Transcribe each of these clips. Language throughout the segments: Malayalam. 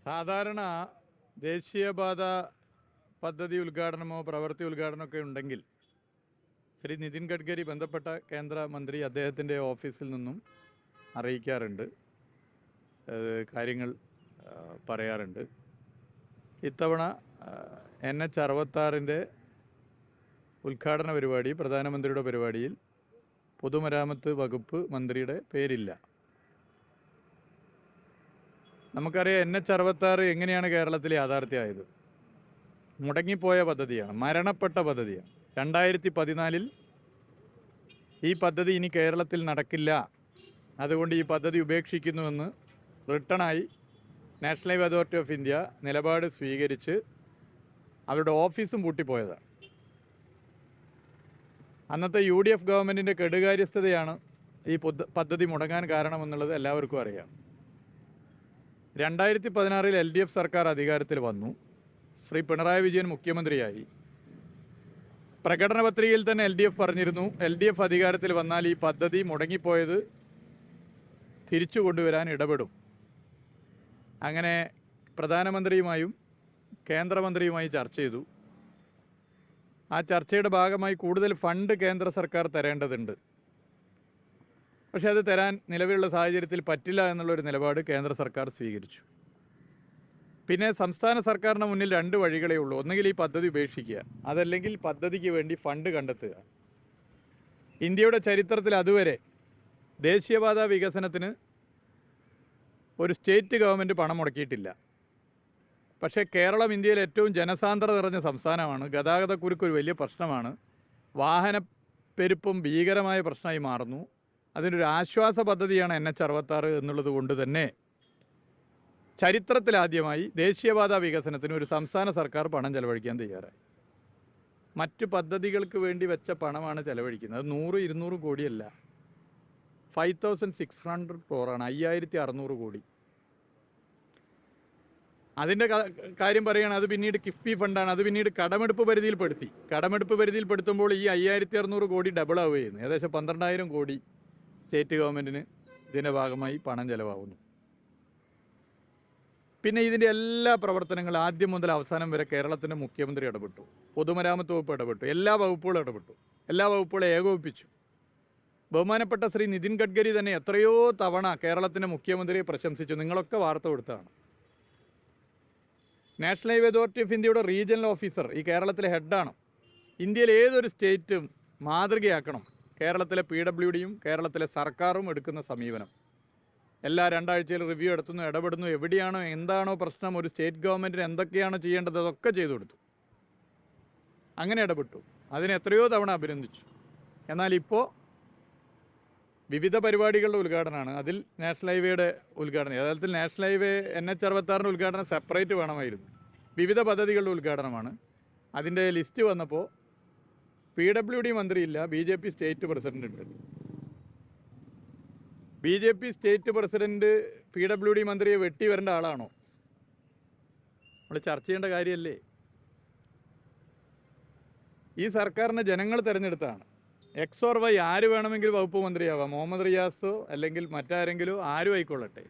സാധാരണ ദേശീയപാത പദ്ധതി ഉദ്ഘാടനമോ പ്രവൃത്തി ഉദ്ഘാടനമൊക്കെ ഉണ്ടെങ്കിൽ ശ്രീ നിതിൻ ഗഡ്കരി ബന്ധപ്പെട്ട കേന്ദ്രമന്ത്രി അദ്ദേഹത്തിൻ്റെ ഓഫീസിൽ നിന്നും അറിയിക്കാറുണ്ട്, കാര്യങ്ങൾ പറയാറുണ്ട്. ഇത്തവണ NH-66 ഉദ്ഘാടന പരിപാടി, പ്രധാനമന്ത്രിയുടെ പരിപാടിയിൽ പൊതുമരാമത്ത് വകുപ്പ് മന്ത്രിയുടെ പേരില്ല. നമുക്കറിയാം NH-66 എങ്ങനെയാണ് കേരളത്തിൽ യാഥാർത്ഥ്യമായത്. മുടങ്ങിപ്പോയ പദ്ധതിയാണ്, മരണപ്പെട്ട പദ്ധതിയാണ്. 2014 ഈ പദ്ധതി ഇനി കേരളത്തിൽ നടക്കില്ല, അതുകൊണ്ട് ഈ പദ്ധതി ഉപേക്ഷിക്കുന്നുവെന്ന് റിട്ടണായി National Highway Authority of India നിലപാട് സ്വീകരിച്ച് അവരുടെ ഓഫീസും പൂട്ടിപ്പോയതാണ്. അന്നത്തെ UDF ഗവൺമെൻറ്റിൻ്റെ കെടുകാര്യസ്ഥതയാണ് ഈ പദ്ധതി മുടങ്ങാൻ കാരണമെന്നുള്ളത് എല്ലാവർക്കും അറിയാം. 2016 LDF സർക്കാർ അധികാരത്തിൽ വന്നു. ശ്രീ പിണറായി വിജയൻ മുഖ്യമന്ത്രിയായി. പ്രകടന പത്രികയിൽ തന്നെ LDF പറഞ്ഞിരുന്നു, LDF അധികാരത്തിൽ വന്നാൽ ഈ പദ്ധതി മുടങ്ങിപ്പോയത് തിരിച്ചു കൊണ്ടുവരാൻ ഇടപെടും. അങ്ങനെ പ്രധാനമന്ത്രിയുമായും കേന്ദ്രമന്ത്രിയുമായി ചർച്ച ചെയ്തു. ആ ചർച്ചയുടെ ഭാഗമായി കൂടുതൽ ഫണ്ട് കേന്ദ്ര സർക്കാർ തരേണ്ടതുണ്ട്, പക്ഷെ അത് തരാൻ നിലവിലുള്ള സാഹചര്യത്തിൽ പറ്റില്ല എന്നുള്ളൊരു നിലപാട് കേന്ദ്ര സർക്കാർ സ്വീകരിച്ചു. പിന്നെ സംസ്ഥാന സർക്കാരിന് മുന്നിൽ 2 വഴികളേ ഉള്ളൂ. ഒന്നുകിൽ ഈ പദ്ധതി ഉപേക്ഷിക്കുക, അതല്ലെങ്കിൽ പദ്ധതിക്ക് വേണ്ടി ഫണ്ട് കണ്ടെത്തുക. ഇന്ത്യയുടെ ചരിത്രത്തിൽ അതുവരെ ദേശീയപാത വികസനത്തിന് ഒരു സ്റ്റേറ്റ് ഗവൺമെൻറ് പണം മുടക്കിയിട്ടില്ല. പക്ഷേ കേരളം ഇന്ത്യയിൽ ഏറ്റവും ജനസാന്ദ്രത നിറഞ്ഞ സംസ്ഥാനമാണ്. ഗതാഗതക്കുരുക്ക് ഒരു വലിയ പ്രശ്നമാണ്. വാഹനപ്പെരുപ്പം ഭീകരമായ പ്രശ്നമായി മാറുന്നു. അതിനൊരു ആശ്വാസ പദ്ധതിയാണ് NH-66 എന്നുള്ളത് കൊണ്ട് തന്നെ ചരിത്രത്തിലാദ്യമായി ദേശീയപാത വികസനത്തിന് ഒരു സംസ്ഥാന സർക്കാർ പണം ചെലവഴിക്കാൻ തയ്യാറായി. മറ്റു പദ്ധതികൾക്ക് വേണ്ടി വെച്ച പണമാണ് ചെലവഴിക്കുന്നത്. 100-200 കോടിയല്ല, 5600 crore, 5600 കോടി. അതിൻ്റെ കാര്യം പറയുകയാണ്, അത് പിന്നീട് കിഫ്ബി ഫണ്ടാണ്. അത് പിന്നീട് കടമെടുപ്പ് പരിധിയിൽപ്പെടുത്തി. കടമെടുപ്പ് പരിധിയിൽപ്പെടുത്തുമ്പോൾ ഈ 5600 കോടി ഡബിൾ ആവുകയായിരുന്നു. ഏകദേശം 12000 കോടി സ്റ്റേറ്റ് ഗവൺമെൻറ്റിന് ഇതിൻ്റെ ഭാഗമായി പണം ചെലവാകുന്നു. പിന്നെ ഇതിൻ്റെ എല്ലാ പ്രവർത്തനങ്ങളും ആദ്യം മുതൽ അവസാനം വരെ കേരളത്തിൻ്റെ മുഖ്യമന്ത്രി ഇടപെട്ടു, പൊതുമരാമത്ത് വകുപ്പ് ഇടപെട്ടു, എല്ലാ വകുപ്പുകളും ഇടപെട്ടു, എല്ലാ വകുപ്പുകളും ഏകോപിപ്പിച്ചു. ബഹുമാനപ്പെട്ട ശ്രീ നിതിൻ ഗഡ്കരി തന്നെ എത്രയോ തവണ കേരളത്തിൻ്റെ മുഖ്യമന്ത്രിയെ പ്രശംസിച്ചു. നിങ്ങളൊക്കെ വാർത്ത കൊടുത്തതാണ്. നാഷണൽ ഹൈവേ അതോറിറ്റി ഓഫ് ഇന്ത്യയുടെ റീജിയണൽ ഓഫീസർ ഈ കേരളത്തിലെ ഹെഡാണ്. ഇന്ത്യയിൽ ഏതൊരു സ്റ്റേറ്റും മാതൃകയാക്കണം കേരളത്തിലെ PWDയും കേരളത്തിലെ സർക്കാരും എടുക്കുന്ന സമീപനം. എല്ലാ 2 ആഴ്ചയിൽ റിവ്യൂ എടുത്തുന്നു, ഇടപെടുന്നു. എവിടെയാണോ എന്താണോ പ്രശ്നം, ഒരു സ്റ്റേറ്റ് ഗവൺമെൻറ്റിന് എന്തൊക്കെയാണോ ചെയ്യേണ്ടത് അതൊക്കെ ചെയ്തു കൊടുത്തു. അങ്ങനെ ഇടപെട്ടു. അതിന് എത്രയോ തവണ അഭിനന്ദിച്ചു. എന്നാൽ ഇപ്പോൾ വിവിധ പരിപാടികളുടെ ഉദ്ഘാടനമാണ്. അതിൽ നാഷണൽ ഹൈവേയുടെ ഉദ്ഘാടനം, യഥാർത്ഥത്തിൽ നാഷണൽ ഹൈവേ NH-66 ഉദ്ഘാടനം സെപ്പറേറ്റ് വേണമായിരുന്നു. വിവിധ പദ്ധതികളുടെ ഉദ്ഘാടനമാണ്. അതിൻ്റെ ലിസ്റ്റ് വന്നപ്പോൾ PWD മന്ത്രിയില്ല, BJP സ്റ്റേറ്റ് പ്രസിഡന്റ് ഉണ്ട്. BJP സ്റ്റേറ്റ് പ്രസിഡന്റ് PWD മന്ത്രിയെ വെട്ടി വരേണ്ട ആളാണോ? നമ്മൾ ചർച്ച ചെയ്യേണ്ട കാര്യമല്ലേ? ഈ സർക്കാരിനെ ജനങ്ങൾ തിരഞ്ഞെടുത്താണ്. X or Y ആര് വേണമെങ്കിലും വകുപ്പ് മന്ത്രിയാവാം. മുഹമ്മദ് റിയാസോ അല്ലെങ്കിൽ മറ്റാരെങ്കിലും ആരും ആയിക്കൊള്ളട്ടെ.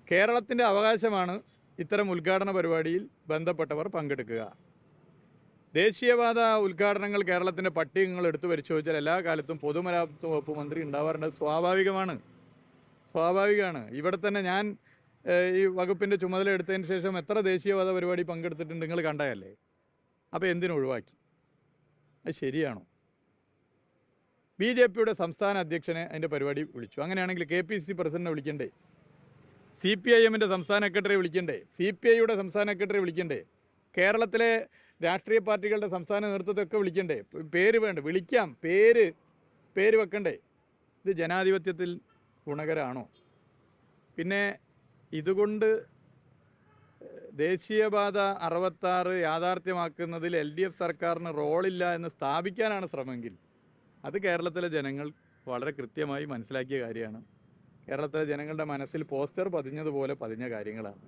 കേരളത്തിൻ്റെ അവകാശമാണ് ഇത്തരം ഉദ്ഘാടന പരിപാടിയിൽ ബന്ധപ്പെട്ടവർ പങ്കെടുക്കുക. ദേശീയപാത ഉദ്ഘാടനങ്ങൾ കേരളത്തിൻ്റെ പട്ടികകൾ എടുത്തു പരിശോധിച്ചാൽ എല്ലാ കാലത്തും പൊതുമരാമത്ത് വകുപ്പ് മന്ത്രി ഉണ്ടാവാറുണ്ട്. സ്വാഭാവികമാണ്. ഇവിടെ തന്നെ ഞാൻ ഈ വകുപ്പിൻ്റെ ചുമതല എടുത്തതിന് ശേഷം എത്ര ദേശീയപാത പരിപാടി പങ്കെടുത്തിട്ടുണ്ട് നിങ്ങൾ കണ്ടതല്ലേ? അപ്പോൾ എന്തിനു ഒഴിവാക്കി? അത് ശരിയാണോ? BJPയുടെ സംസ്ഥാന അധ്യക്ഷനെ അതിൻ്റെ പരിപാടി വിളിച്ചു. അങ്ങനെയാണെങ്കിൽ KPCC പ്രസിഡന്റിനെ വിളിക്കണ്ടേ? CPIMൻ്റെ സംസ്ഥാന സെക്രട്ടറിയെ വിളിക്കണ്ടേ? CPIയുടെ സംസ്ഥാന സെക്രട്ടറിയെ വിളിക്കണ്ടേ? കേരളത്തിലെ രാഷ്ട്രീയ പാർട്ടികളുടെ സംസ്ഥാന നേതൃത്വത്തെയൊക്കെ വിളിക്കണ്ടേ? പേര് വേണ്ട, വിളിക്കാം, പേര് വെക്കണ്ടേ? ഇത് ജനാധിപത്യത്തിൽ ഗുണകരമാണോ? പിന്നെ ഇതുകൊണ്ട് ദേശീയപാത 66 യാഥാർത്ഥ്യമാക്കുന്നതിൽ LDF സർക്കാരിന് റോളില്ല എന്ന് സ്ഥാപിക്കാനാണ് ശ്രമമെങ്കിൽ അത് കേരളത്തിലെ ജനങ്ങൾ വളരെ കൃത്യമായി മനസ്സിലാക്കിയ കാര്യമാണ്. കേരളത്തിലെ ജനങ്ങളുടെ മനസ്സിൽ പോസ്റ്റർ പതിഞ്ഞതുപോലെ പതിഞ്ഞ കാര്യങ്ങളാണ്.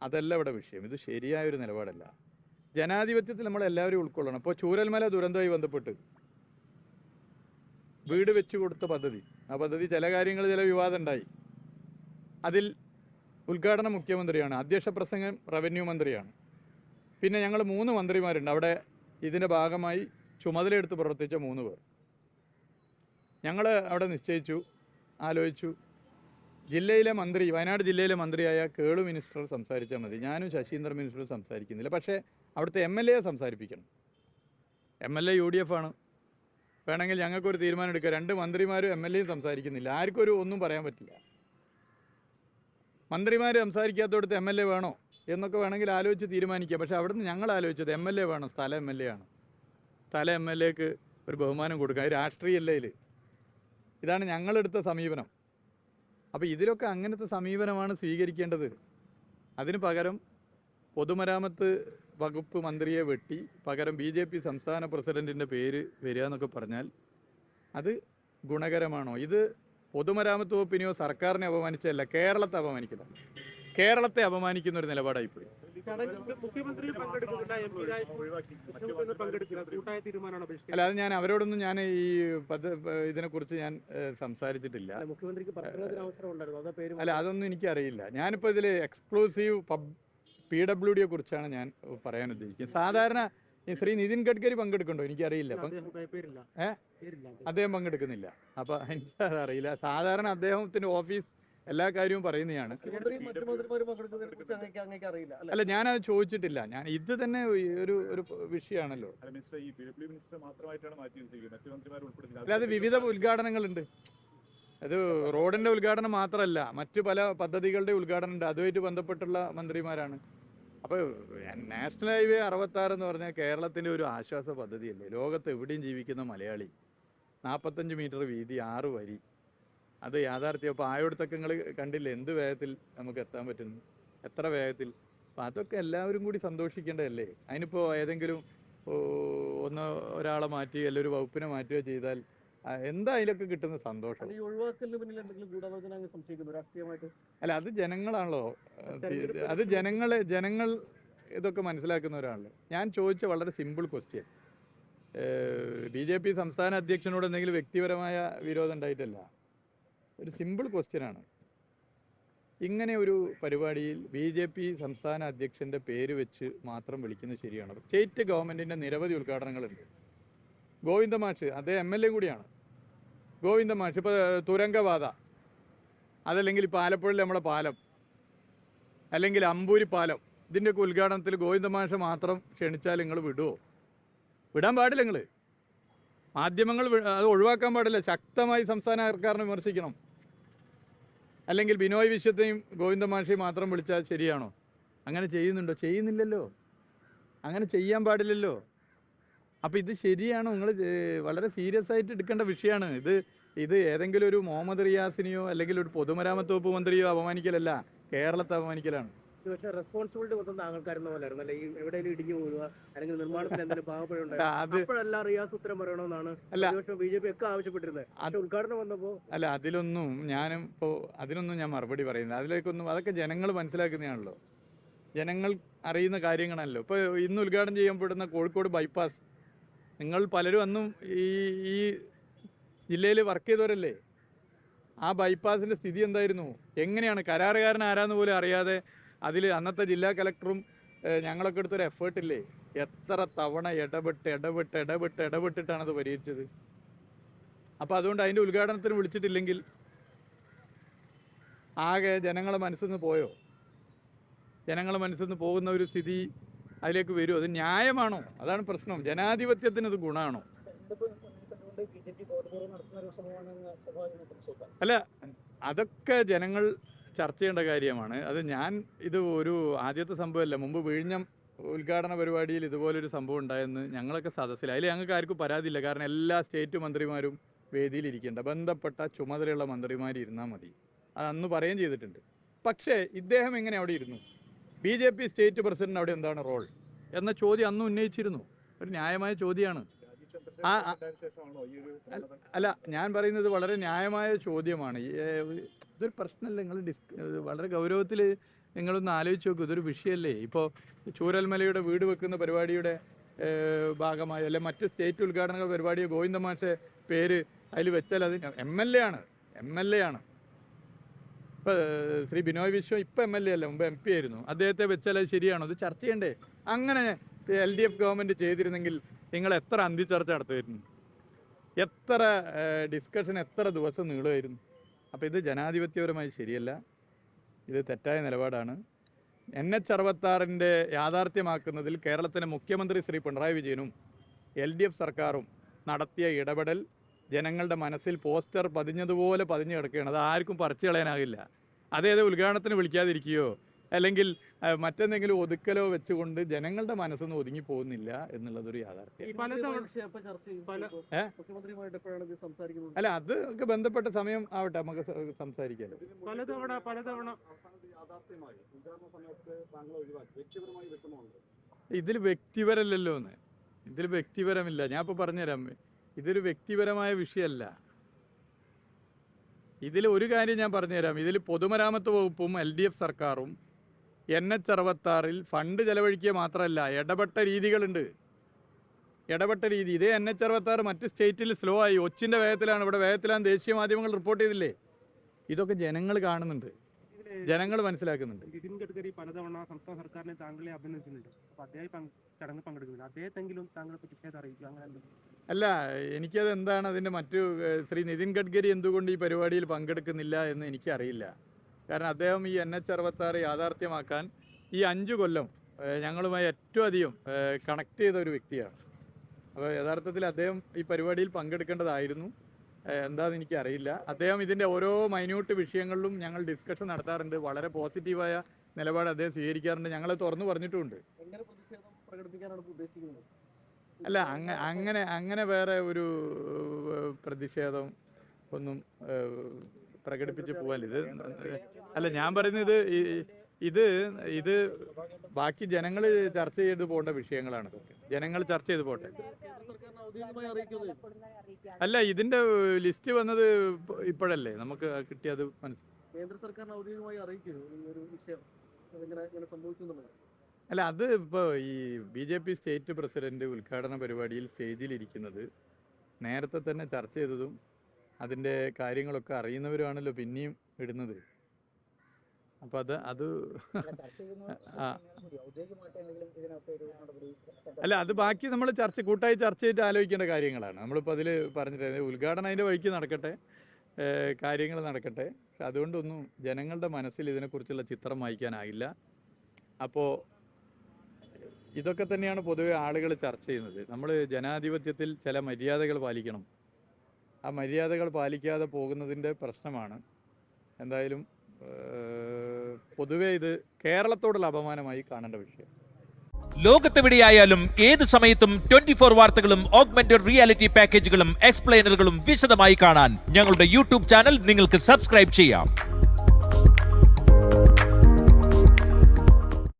അതല്ല ഇവിടെ വിഷയം. ഇത് ശരിയായൊരു നിലപാടല്ല. ജനാധിപത്യത്തിൽ നമ്മളെല്ലാവരും ഉൾക്കൊള്ളണം. ഇപ്പോൾ ചൂരൽമല ദുരന്തവുമായി ബന്ധപ്പെട്ട് വീട് വെച്ചു കൊടുത്ത പദ്ധതി, ആ പദ്ധതി ചില കാര്യങ്ങൾ ചില വിവാദം ഉണ്ടായി. അതിൽ ഉദ്ഘാടനം മുഖ്യമന്ത്രിയാണ്, അധ്യക്ഷ പ്രസംഗം റവന്യൂ മന്ത്രിയാണ്. പിന്നെ ഞങ്ങൾ 3 മന്ത്രിമാരുണ്ട് അവിടെ. ഇതിൻ്റെ ഭാഗമായി ചുമതലയെടുത്ത് പ്രവർത്തിച്ച 3 പേർ. ഞങ്ങൾ അവിടെ നിശ്ചയിച്ചു, ആലോചിച്ചു, ജില്ലയിലെ മന്ത്രി, വയനാട് ജില്ലയിലെ മന്ത്രിയായ കേളു മിനിസ്റ്റർ സംസാരിച്ചാൽ മതി, ഞാനും ശശീന്ദ്രൻ മിനിസ്റ്റർ സംസാരിക്കുന്നില്ല. പക്ഷേ അവിടുത്തെ MLA സംസാരിപ്പിക്കണം. MLA UDF ആണ്. വേണമെങ്കിൽ ഞങ്ങൾക്കൊരു തീരുമാനം എടുക്കാം, 2 മന്ത്രിമാരും MLAയും സംസാരിക്കുന്നില്ല, ആർക്കൊരു ഒന്നും പറയാൻ പറ്റില്ല. മന്ത്രിമാർ സംസാരിക്കാത്തടുത്ത് MLA വേണോ എന്നൊക്കെ വേണമെങ്കിൽ ആലോചിച്ച് തീരുമാനിക്കുക. പക്ഷേ അവിടുന്ന് ഞങ്ങൾ ആലോചിച്ചത് MLA വേണം, സ്ഥല MLA ആണ്. സ്ഥല MLAക്ക് ഒരു ബഹുമാനം കൊടുക്കുക, അത് രാഷ്ട്രീയമല്ല. ഇതാണ് ഞങ്ങളെടുത്ത സമീപനം. അപ്പോൾ ഇതിലൊക്കെ അങ്ങനത്തെ സമീപനമാണ് സ്വീകരിക്കേണ്ടത്. അതിന് പകരം പൊതുമരാമത്ത് വകുപ്പ് മന്ത്രിയെ വെട്ടി പകരം BJP സംസ്ഥാന പ്രസിഡന്റിൻ്റെ പേര് വരിക എന്നൊക്കെ പറഞ്ഞാൽ അത് ഗുണകരമാണോ? ഇത് പൊതുമരാമത്ത് വകുപ്പിനെയോ സർക്കാരിനെ അപമാനിച്ചതല്ല, കേരളത്തെ അപമാനിക്കുന്നത്. കേരളത്തെ അപമാനിക്കുന്ന ഒരു നിലപാടായിപ്പോയി. അല്ല, അത് ഞാൻ അവരോടൊന്നും ഞാൻ ഈ ഇതിനെക്കുറിച്ച് ഞാൻ സംസാരിച്ചിട്ടില്ല. അല്ല, അതൊന്നും എനിക്കറിയില്ല. ഞാനിപ്പോൾ ഇതിൽ എക്സ്ക്ലൂസീവ് PWDയെ കുറിച്ചാണ് ഞാൻ പറയാൻ ഉദ്ദേശിക്കുന്നത്. സാധാരണ ഈ ശ്രീ നിതിൻ ഗഡ്കരി പങ്കെടുക്കണ്ടോ എനിക്കറിയില്ല. അദ്ദേഹം പങ്കെടുക്കുന്നില്ല. അപ്പം എനിക്കതറിയില്ല. സാധാരണ അദ്ദേഹത്തിൻ്റെ ഓഫീസ് എല്ലാ കാര്യവും പറയുന്നതാണ്. അല്ല, ഞാനത് ചോദിച്ചിട്ടില്ല. ഞാൻ ഇത് തന്നെ ഒരു വിഷയമാണല്ലോ. അല്ലാതെ വിവിധ ഉദ്ഘാടനങ്ങളുണ്ട്. അത് റോഡിന്റെ ഉദ്ഘാടനം മാത്രമല്ല, മറ്റു പല പദ്ധതികളുടെ ഉദ്ഘാടനം ഉണ്ട്. അതുമായിട്ട് ബന്ധപ്പെട്ടുള്ള മന്ത്രിമാരാണ്. അപ്പോൾ നാഷണൽ ഹൈവേ 66 എന്ന് പറഞ്ഞാൽ കേരളത്തിൻ്റെ ഒരു ആശ്വാസ പദ്ധതിയല്ലേ. ലോകത്ത് എവിടെയും ജീവിക്കുന്ന മലയാളി 45 മീറ്റർ വീതി, 6 വരി, അത് യാഥാർത്ഥ്യം. അപ്പോൾ ആയോടത്തൊക്കെ നിങ്ങൾ കണ്ടില്ലേ എന്ത് വേഗത്തിൽ നമുക്ക് എത്താൻ പറ്റുന്നു, എത്ര വേഗത്തിൽ. അപ്പോൾ അതൊക്കെ എല്ലാവരും കൂടി സന്തോഷിക്കേണ്ടതല്ലേ. അതിനിപ്പോൾ ഏതെങ്കിലും ഒരാളെ മാറ്റി അല്ലെങ്കിൽ ഒരു വകുപ്പിനെ മാറ്റുകയോ ചെയ്താൽ എന്താ അതിലൊക്കെ കിട്ടുന്ന സന്തോഷം? അല്ല, അത് ജനങ്ങളാണല്ലോ. അത് ജനങ്ങൾ ഇതൊക്കെ മനസ്സിലാക്കുന്നവരാണല്ലോ. ഞാൻ ചോദിച്ച വളരെ സിമ്പിൾ ക്വസ്റ്റ്യൻ. BJP സംസ്ഥാന അധ്യക്ഷനോട് എന്തെങ്കിലും വ്യക്തിപരമായ വിരോധം ഉണ്ടായിട്ടല്ല, ഒരു സിമ്പിൾ ക്വസ്റ്റ്യനാണ്. ഇങ്ങനെ ഒരു പരിപാടിയിൽ BJP സംസ്ഥാന അധ്യക്ഷൻ്റെ പേര് വെച്ച് മാത്രം വിളിക്കുന്നത് ശരിയാണോ? സ്റ്റേറ്റ് ഗവൺമെൻറ്റിൻ്റെ നിരവധി ഉദ്ഘാടനങ്ങളുണ്ട്. ഗോവിന്ദ മാഷ്, അദ്ദേഹം MLA കൂടിയാണ്. ഗോവിന്ദ മാഷ് ഇപ്പോൾ തുരങ്കപാത, അതല്ലെങ്കിൽ ഇപ്പോൾ ആലപ്പുഴയിൽ നമ്മളെ പാലം, അല്ലെങ്കിൽ അമ്പൂരി പാലം, ഇതിൻ്റെയൊക്കെ ഉദ്ഘാടനത്തിൽ ഗോവിന്ദ മാഷ് മാത്രം ക്ഷണിച്ചാൽ നിങ്ങൾ വിടുമോ? വിടാൻ പാടില്ല. നിങ്ങൾ മാധ്യമങ്ങൾ അത് ഒഴിവാക്കാൻ പാടില്ല. ശക്തമായി സംസ്ഥാന സർക്കാരിനെ വിമർശിക്കണം. അല്ലെങ്കിൽ ബിനോയ് വിശ്വത്തെയും ഗോവിന്ദ മാഷെയും മാത്രം വിളിച്ചാൽ ശരിയാണോ? അങ്ങനെ ചെയ്യുന്നുണ്ടോ? ചെയ്യുന്നില്ലല്ലോ. അങ്ങനെ ചെയ്യാൻ പാടില്ലല്ലോ. അപ്പോൾ ഇത് ശരിയാണോ? നിങ്ങൾ വളരെ സീരിയസ് ആയിട്ട് എടുക്കേണ്ട വിഷയമാണ് ഇത്. ഏതെങ്കിലും ഒരു മുഹമ്മദ് റിയാസിനെയോ അല്ലെങ്കിൽ ഒരു പൊതുമരാമത്ത് വകുപ്പ് മന്ത്രിയോ അപമാനിക്കലല്ല, കേരളത്തെ അപമാനിക്കലാണ്. പക്ഷേ റെസ്പോൺസിബിലിറ്റി മൊത്തം താങ്കൾക്കായിരുന്നു പോലായിരുന്നു അല്ലേ? ഈ എവിടെയെങ്കിലും ഇടിഞ്ഞു പോവുക അല്ലെങ്കിൽ നിർമ്മാണത്തിന് എന്തെങ്കിലും പാകപ്പെടുന്നുണ്ടായിരുന്നു, റിയാസ് ഉത്തരം പറയണമെന്നാണ് BJP ഒക്കെ ആവശ്യപ്പെട്ടിരുന്നത്. അത് ഉദ്ഘാടനം വന്നപ്പോൾ അല്ല, അതിലൊന്നും ഞാൻ മറുപടി പറയുന്നത്. അതിലേക്കൊന്നും അതൊക്കെ ജനങ്ങൾ മനസ്സിലാക്കുന്നതാണല്ലോ, ജനങ്ങൾ അറിയുന്ന കാര്യങ്ങളാണല്ലോ. ഇപ്പോൾ ഇന്ന് ഉദ്ഘാടനം ചെയ്യപ്പെടുന്ന കോഴിക്കോട് ബൈപ്പാസ്, നിങ്ങൾ പലരും അന്നും ഈ ജില്ലയിൽ വർക്ക് ചെയ്തവരല്ലേ. ആ ബൈപ്പാസിൻ്റെ സ്ഥിതി എന്തായിരുന്നു? എങ്ങനെയാണ്? കരാറുകാരൻ ആരാന്ന് പോലും അറിയാതെ അതിൽ അന്നത്തെ ജില്ലാ കലക്ടറും ഞങ്ങളൊക്കെ എടുത്തൊരു എഫേർട്ടില്ലേ. എത്ര തവണ ഇടപെട്ടിട്ടാണ് അത് പരിഹരിച്ചത്. അപ്പോൾ അതുകൊണ്ട് അതിൻ്റെ ഉദ്ഘാടനത്തിന് വിളിച്ചിട്ടില്ലെങ്കിൽ ആകെ ജനങ്ങളെ മനസ്സിൽ നിന്ന് പോയോ? ജനങ്ങളെ മനസ്സിൽ നിന്ന് പോകുന്ന ഒരു സ്ഥിതി അതിലേക്ക് വരുമോ? അത് ന്യായമാണോ? അതാണ് പ്രശ്നം. ജനാധിപത്യത്തിന് ഇത് ഗുണമാണോ? അല്ല, അതൊക്കെ ജനങ്ങൾ ചർച്ച ചെയ്യേണ്ട കാര്യമാണ്. ഇത് ഒരു ആദ്യത്തെ സംഭവമല്ല. മുമ്പ് വിഴിഞ്ഞം ഉദ്ഘാടന പരിപാടിയിൽ ഇതുപോലൊരു സംഭവം ഉണ്ടായെന്ന് ഞങ്ങളൊക്കെ സദസ്സിൽ. അതിൽ ഞങ്ങൾക്ക് ആർക്കും പരാതിയില്ല. കാരണം എല്ലാ സ്റ്റേറ്റ് മന്ത്രിമാരും വേദിയിലിരിക്കേണ്ട, ബന്ധപ്പെട്ട ചുമതലയുള്ള മന്ത്രിമാർ ഇരുന്നാൽ മതി. അത് അന്ന് പറയുകയും ചെയ്തിട്ടുണ്ട്. പക്ഷേ ഇദ്ദേഹം എങ്ങനെ അവിടെ ഇരുന്നു? BJP സ്റ്റേറ്റ് പ്രസിഡന്റ് അവിടെ എന്താണ് റോൾ എന്ന ചോദ്യം അന്ന് ഉന്നയിച്ചിരുന്നു. ഒരു ന്യായമായ ചോദ്യമാണ്. അല്ല, ഞാൻ പറയുന്നത് വളരെ ന്യായമായ ചോദ്യമാണ്. ഇതൊരു പ്രശ്നമല്ല. നിങ്ങൾ വളരെ ഗൗരവത്തിൽ നിങ്ങളൊന്ന് ആലോചിച്ച് നോക്കൂ. ഇതൊരു വിഷയമല്ലേ. ഇപ്പോൾ ചൂരൽമലയുടെ വീട് വെക്കുന്ന പരിപാടിയുടെ ഭാഗമായി അല്ലെ മറ്റ് സ്റ്റേറ്റ് ഉദ്ഘാടന പരിപാടിയോ ഗോവിന്ദ മാഷെ പേര് അതിൽ വെച്ചാൽ അത് MLA ആണ്. ഇപ്പോൾ ശ്രീ ബിനോയ് വിശ്വം ഇപ്പം MLA അല്ല, മുമ്പ് MP ആയിരുന്നു. അദ്ദേഹത്തെ വെച്ചാൽ അത് ശരിയാണോ? അത് ചർച്ച ചെയ്യണ്ടേ? അങ്ങനെ LDF ഗവൺമെൻറ് ചെയ്തിരുന്നെങ്കിൽ നിങ്ങൾ എത്ര അന്തിച്ചർച്ച നടത്തുമായിരുന്നു? എത്ര ഡിസ്കഷൻ എത്ര ദിവസം നീളുമായിരുന്നു? അപ്പോൾ ഇത് ജനാധിപത്യപരമായി ശരിയല്ല, ഇത് തെറ്റായ നിലപാടാണ്. NH-66 യാഥാർത്ഥ്യമാക്കുന്നതിൽ കേരളത്തിലെ മുഖ്യമന്ത്രി ശ്രീ പിണറായി വിജയനും LDF സർക്കാരും നടത്തിയ ഇടപെടൽ ജനങ്ങളുടെ മനസ്സിൽ പോസ്റ്റർ പതിഞ്ഞതുപോലെ പതിഞ്ഞു കിടക്കുകയാണ്. അത് ആർക്കും പറിച്ചു കളയാനാകില്ല. അതേത് ഉദ്ഘാടനത്തിന് വിളിക്കാതിരിക്കുകയോ അല്ലെങ്കിൽ മറ്റെന്തെങ്കിലും ഒതുക്കലോ വെച്ചുകൊണ്ട് ജനങ്ങളുടെ മനസ്സൊന്നും ഒതുങ്ങി പോകുന്നില്ല എന്നുള്ളതൊരു യാഥാർത്ഥ്യം. അല്ല, അത് ഒക്കെ ബന്ധപ്പെട്ട സമയം ആവട്ടെ, നമുക്ക് സംസാരിക്കാമല്ലോ. ഇതിൽ വ്യക്തിപരമല്ലല്ലോ എന്ന്, ഇതിൽ വ്യക്തിപരമില്ല. ഞാൻ ഇപ്പോൾ പറഞ്ഞുതരാം, ഇതൊരു വ്യക്തിപരമായ വിഷയമല്ല. ഇതിൽ ഒരു കാര്യം ഞാൻ പറഞ്ഞുതരാം. ഇതിൽ പൊതുമരാമത്ത് വകുപ്പും LDF സർക്കാരും NH-66 ഫണ്ട് ചെലവഴിക്കുക മാത്രമല്ല, ഇടപെട്ട രീതികളുണ്ട്. ഇടപെട്ട രീതി ഇതേ NH-66 മറ്റ് സ്റ്റേറ്റിൽ സ്ലോ ആയി, ഒച്ചിൻ്റെ വേഗത്തിലാണ്, ഇവിടെ വേഗത്തിലാണ് ദേശീയ മാധ്യമങ്ങൾ റിപ്പോർട്ട് ചെയ്തില്ലേ? ഇതൊക്കെ ജനങ്ങൾ കാണുന്നുണ്ട്, ജനങ്ങൾ മനസ്സിലാക്കുന്നുണ്ട്. നിതിൻ ഗഡ്കരി പലതവണ സംസ്ഥാന സർക്കാരിനെ താങ്കളെ അഭിനന്ദിച്ചിട്ടുണ്ട്. അപ്പോൾ അദ്ദേഹം ചടങ്ങ് പങ്കെടുക്കുന്നില്ല. അദ്ദേഹത്തെങ്കിലും താങ്കളെ പറ്റി അറിയിക്കുക, അങ്ങനെ അല്ല, എനിക്കത് എന്താണ് അതിൻ്റെ ശ്രീ നിതിൻ ഗഡ്കരി എന്തുകൊണ്ട് ഈ പരിപാടിയിൽ പങ്കെടുക്കുന്നില്ല എന്ന് എനിക്കറിയില്ല. കാരണം അദ്ദേഹം ഈ NH-66 യാഥാർത്ഥ്യമാക്കാൻ ഈ 5 കൊല്ലം ഞങ്ങളുമായി ഏറ്റവും അധികം കണക്ട് ചെയ്ത ഒരു വ്യക്തിയാണ്. അപ്പോൾ യഥാർത്ഥത്തിൽ അദ്ദേഹം ഈ പരിപാടിയിൽ പങ്കെടുക്കേണ്ടതായിരുന്നു. എന്താണെന്ന് എനിക്കറിയില്ല. അദ്ദേഹം ഇതിൻ്റെ ഓരോ മൈന്യൂട്ട് വിഷയങ്ങളിലും ഞങ്ങൾ ഡിസ്കഷൻ നടത്താറുണ്ട്. വളരെ പോസിറ്റീവായ നിലപാട് അദ്ദേഹം സ്വീകരിക്കാറുണ്ട്. ഞങ്ങളെ തുറന്നു പറഞ്ഞിട്ടുമുണ്ട്. അല്ല, അങ്ങനെ വേറെ ഒരു പ്രതിഷേധം ഒന്നും പ്രകടിപ്പിച്ച് പോകാൻ ഇത് അല്ല. ഞാൻ പറയുന്നത് ഇത് ബാക്കി ജനങ്ങൾ ചർച്ച ചെയ്ത് പോകേണ്ട വിഷയങ്ങളാണ്. ജനങ്ങൾ ചർച്ച ചെയ്ത് പോട്ടെ. അല്ല, ഇതിന്റെ ലിസ്റ്റ് വന്നത് ഇപ്പോഴല്ലേ നമുക്ക് കിട്ടിയത്. കേന്ദ്ര സർക്കാരിനെ ഔദ്യോഗികമായി അറിയിക്കുന്നു ഈ ഒരു വിഷയം ഇങ്ങനെ സംഭവിച്ചു. അല്ല, അത് ഇപ്പോൾ ഈ BJP സ്റ്റേറ്റ് പ്രസിഡന്റ് ഉദ്ഘാടന പരിപാടിയിൽ സ്റ്റേജിലിരിക്കുന്നത് നേരത്തെ തന്നെ ചർച്ച ചെയ്തതും അതിൻ്റെ കാര്യങ്ങളൊക്കെ അറിയുന്നവരാണല്ലോ പിന്നെയും ഇടുന്നത്. അപ്പോൾ അത് അല്ല, അത് ബാക്കി നമ്മൾ കൂട്ടായി ചർച്ച ചെയ്തിട്ട് ആലോചിക്കേണ്ട കാര്യങ്ങളാണ്. നമ്മളിപ്പോൾ അതിൽ പറഞ്ഞിട്ട് ഉദ്ഘാടനം അതിൻ്റെ വഴിക്ക് നടക്കട്ടെ, കാര്യങ്ങൾ നടക്കട്ടെ. പക്ഷെ അതുകൊണ്ടൊന്നും ജനങ്ങളുടെ മനസ്സിൽ ഇതിനെക്കുറിച്ചുള്ള ചിത്രം വായിക്കാനാകില്ല. അപ്പോൾ ഇതൊക്കെ തന്നെയാണ് പൊതുവെ ആളുകൾ ചർച്ച ചെയ്യുന്നത്. നമ്മൾ ജനാധിപത്യത്തിൽ ചില മര്യാദകൾ പാലിക്കണം. ആ മര്യാദകൾ പാലിക്കാതെ പോകുന്നതിൻ്റെ പ്രശ്നമാണ്. എന്തായാലും പൊതുവെ ഇത് കേരളത്തോടുള്ള അപമാനമായി കാണേണ്ട വിഷയം. ലോകത്തെവിടെയായാലും ഏത് സമയത്തും 24 വാർത്തകളും ഓഗ്മെന്റഡ് റിയാലിറ്റി പാക്കേജുകളും എക്സ്പ്ലെയിനറുകളും വിശദമായി കാണാൻ ഞങ്ങളുടെ YouTube ചാനൽ നിങ്ങൾക്ക് സബ്സ്ക്രൈബ് ചെയ്യാം.